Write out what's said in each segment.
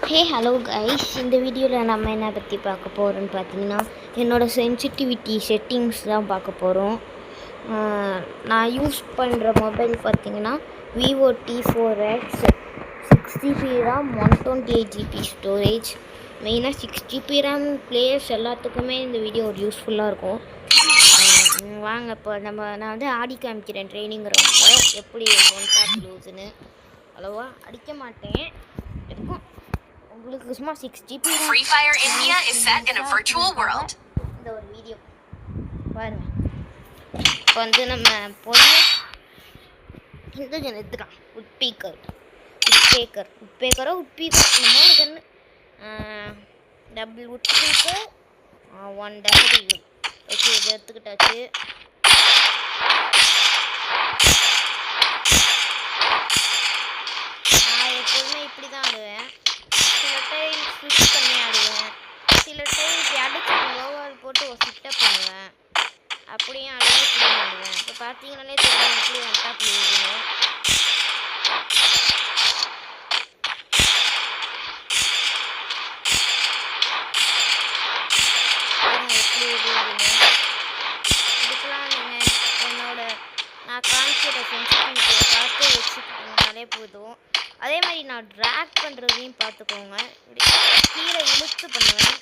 Hey hello guys, இந்த வீடியோவில் நம்ம என்ன பற்றி பார்க்க போகிறோன்னு பார்த்தீங்கன்னா என்னோடய சென்சிட்டிவிட்டி செட்டிங்ஸ் தான் பார்க்க போகிறோம். நான் யூஸ் பண்ணுற மொபைல் பார்த்தீங்கன்னா Vivo T4X 6GB RAM 128GB storage. மெயினாக 6GB RAM பிளேயர்ஸ் எல்லாத்துக்குமே இந்த வீடியோ ஒரு யூஸ்ஃபுல்லாக இருக்கும். வாங்க இப்போ நான் வந்து ஆடி காமிக்கிறேன் ட்ரைனிங் ரவுண்டில் எப்படி ஒன் டாப் லூஸுன்னு. அவ்வளோவா அடிக்க மாட்டேன், எதுக்கும் உங்களுக்கு சும்மா 6GB Free Fire India is set in a virtual world. இந்த ஒரு வீடியோ பாருங்க. இப்போ வந்து நம்ம போய் இந்த எடுத்துக்கலாம். உட்பீக்கரோ என்னமோ ஒரு கன்று, டபுள் உட்பீக்கர் 1 டபுள். ஓகே, இதை எடுத்துக்கிட்டாச்சு. நான் எப்போதுமே இப்படி தான் ஆடுவேன். சில டைம் ஸ்விட்ச் பண்ணி ஆடுவேன், சில டைம் அடிச்சு ஓவர் போட்டு ஒரு சிட்டப் பண்ணுவேன், அப்படியும் ஆடுவேன், இப்படியும் ஆடுவேன். இப்போ பார்த்தீங்கன்னாலே தெரியும் எப்படி ஒன் டாப் லூஸுன்னு. இதுக்கெல்லாம் நீங்கள் நான் காமிக்கிற சென்சிட்டிவிட்டியை பார்த்து வச்சுக்கிட்டீங்கனாலே போதும். அதே மாதிரி நான் ட்ராக் பண்ணுறதையும் பார்த்துக்கோங்க. இப்படி கீழே இழுத்து பண்ணுவேன்.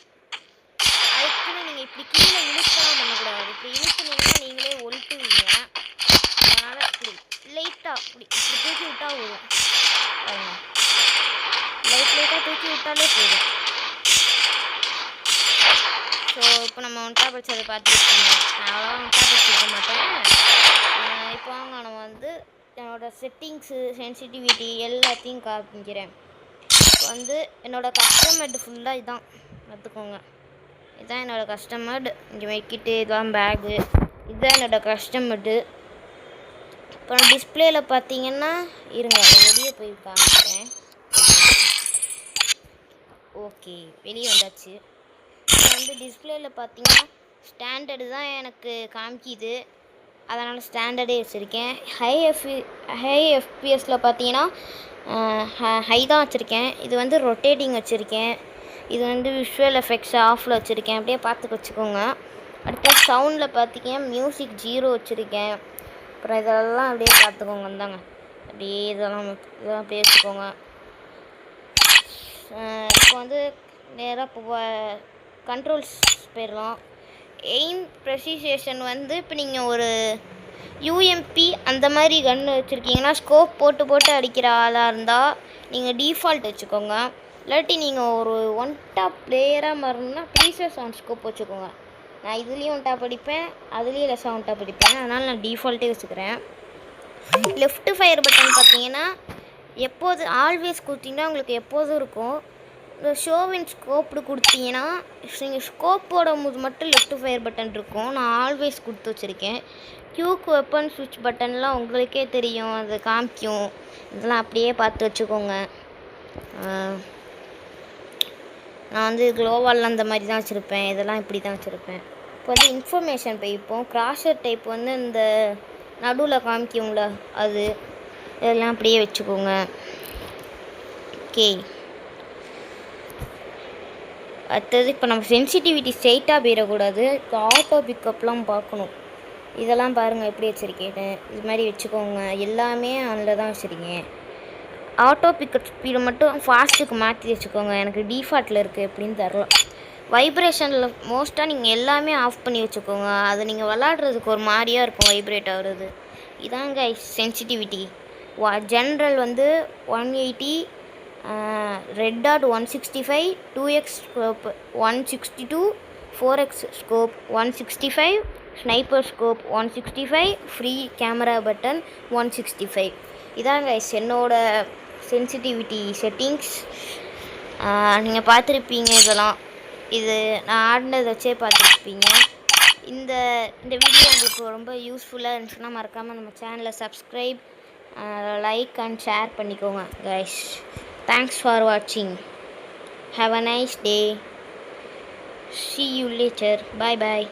அதுக்குன்னு நீங்கள் இப்படி கீழே இழுத்தெல்லாம் பண்ணக்கூடாது. இப்படி இழுத்துனீங்கன்னா நீங்களே ஒழுட்டுவீங்க. அதனால் இப்படி லைட்டாக இப்படி தூக்கி விட்டால் போதும். லைட்டாக தூக்கி விட்டாலே போதும். ஸோ இப்போ நம்ம ஒன் டாப் வச்சதை பார்த்துருக்கீங்க. நான் அவ்வளோவா ஒன் டாப் வச்சுருக்க மாட்டேன். இப்போ வாங்க நம்ம வந்து என்னோடய செட்டிங்ஸு சென்சிட்டிவிட்டி எல்லாத்தையும் காமிக்கிறேன். இப்போ வந்து என்னோடய கஸ்டமர்டு ஃபுல்லாக இதான் பார்த்துக்கோங்க. இதுதான் என்னோடய கஸ்டமர்டு. இங்கே வைக்கிட்டு இதுதான் பேகு, இதுதான் என்னோடய கஸ்டமர்டு. இப்போ நான் டிஸ்பிளேயில் பார்த்தீங்கன்னா இருங்க, வெளியே போய் காமிக்கிறேன். ஓகே, வெளியே வந்தாச்சு. இப்போ வந்து டிஸ்பிளேயில் பார்த்தீங்கன்னா ஸ்டாண்டர்டு தான் எனக்கு காமிக்கிது, அதனால் ஸ்டாண்டர்டே வச்சுருக்கேன். ஹை எஃப்பிஎஸில் பார்த்தீங்கன்னா ஹை தான் வச்சுருக்கேன். இது வந்து ரொட்டேட்டிங் வச்சுருக்கேன். இது வந்து விஷுவல் எஃபெக்ட்ஸ் ஆஃபில் வச்சுருக்கேன். அப்படியே பார்த்து வச்சுக்கோங்க. அடுத்த சவுண்டில் பார்த்தீங்கன்னா மியூசிக் 0 வச்சுருக்கேன். அப்புறம் இதெல்லாம் அப்படியே பார்த்துக்கோங்க. இந்தாங்க அப்படியே இதெல்லாம் அப்படியே வச்சுக்கோங்க. இப்போ வந்து நேராக இப்போ கண்ட்ரோல்ஸ் போயிடலாம். எய்ம் ப்ரெசிசேஷன் வந்து இப்போ நீங்கள் ஒரு யூஎம்பி அந்த மாதிரி கன்று வச்சுருக்கீங்கன்னா ஸ்கோப் போட்டு அடிக்கிற ஆளாக இருந்தால் நீங்கள் டிஃபால்ட் வச்சுக்கோங்க. இல்லாட்டி நீங்கள் ஒரு ஒன் டாப் பிளேயராக மாறணும்னா ப்ரீசஸ் ஆன் ஸ்கோப் வச்சுக்கோங்க. நான் இதுலேயும் ஒன் டாப் அடிப்பேன், அதுலேயும் லெஸ்ஸாக ஒன் டாப் அடிப்பேன், அதனால் நான் டிஃபால்ட்டே வச்சுக்கிறேன். லெஃப்ட் ஃபயர் பட்டன் பார்த்தீங்கன்னா எப்போது ஆல்வேஸ் கொடுத்தீங்கன்னா உங்களுக்கு எப்போதும் இருக்கும். இந்த ஷோவின் ஸ்கோப்டு கொடுத்தீங்கன்னா நீங்கள் ஸ்கோப் போடும்போது மட்டும் லெஃப்ட் ஃபயர் பட்டன் இருக்கும். நான் ஆல்வேஸ் கொடுத்து வச்சுருக்கேன். க்யூக் வெப்பன் ஸ்விட்ச் பட்டன்லாம் உங்களுக்கே தெரியும், அது காமிக்கும். இதெல்லாம் அப்படியே பார்த்து வச்சுக்கோங்க. நான் வந்து க்ளோவால் அந்த மாதிரி தான் வச்சுருப்பேன், இதெல்லாம் இப்படி தான் வச்சுருப்பேன். இப்போ வந்து இன்ஃபர்மேஷன் போய்ப்போம். க்ராஷர் டைப் வந்து இந்த நடுவில் காமிக்குங்கள அது, இதெல்லாம் அப்படியே வச்சுக்கோங்க. ஓகே, அடுத்தது இப்போ நம்ம சென்சிட்டிவிட்டி ஸ்ட்ரெயிட்டாக போயிடக்கூடாது. இப்போ ஆட்டோ பிக்கப்லாம் பார்க்கணும். இதெல்லாம் பாருங்கள் எப்படி வச்சுருக்கேன்னு, இது மாதிரி வச்சுக்கோங்க. எல்லாமே அதில் தான் வச்சுருக்கேன். ஆட்டோ பிக்கப் ஸ்பீடு மட்டும் ஃபாஸ்ட்டுக்கு மாற்றி வச்சுக்கோங்க. எனக்கு டிஃபால்ட்டில் இருக்குது, எப்படின்னு தரலாம். வைப்ரேஷனில் மோஸ்ட்டாக நீங்கள் எல்லாமே ஆஃப் பண்ணி வச்சுக்கோங்க. அது நீங்கள் விளாட்றதுக்கு ஒரு மாதிரியாக இருக்கும் வைப்ரேட் ஆகுறது. இதாங்க சென்சிட்டிவிட்டி. ஜென்ரல் வந்து 180, red dot 165, 2x scope 162, 4x scope 165, sniper scope 165, free camera button 165. இதாங்க என்னோட சென்சிட்டிவிட்டி செட்டிங்ஸ். நீங்கள் பார்த்துருப்பீங்க இதெல்லாம். இது நான் ஆடினதை வச்சே பார்த்துருப்பீங்க. இந்த வீடியோ உங்களுக்கு ரொம்ப யூஸ்ஃபுல்லாக இருந்துச்சுன்னா மறக்காமல் நம்ம சேனலை சப்ஸ்கிரைப், லைக் அண்ட் ஷேர் பண்ணிக்கோங்க guys. Thanks for watching. Have a nice day. See you later. Bye bye.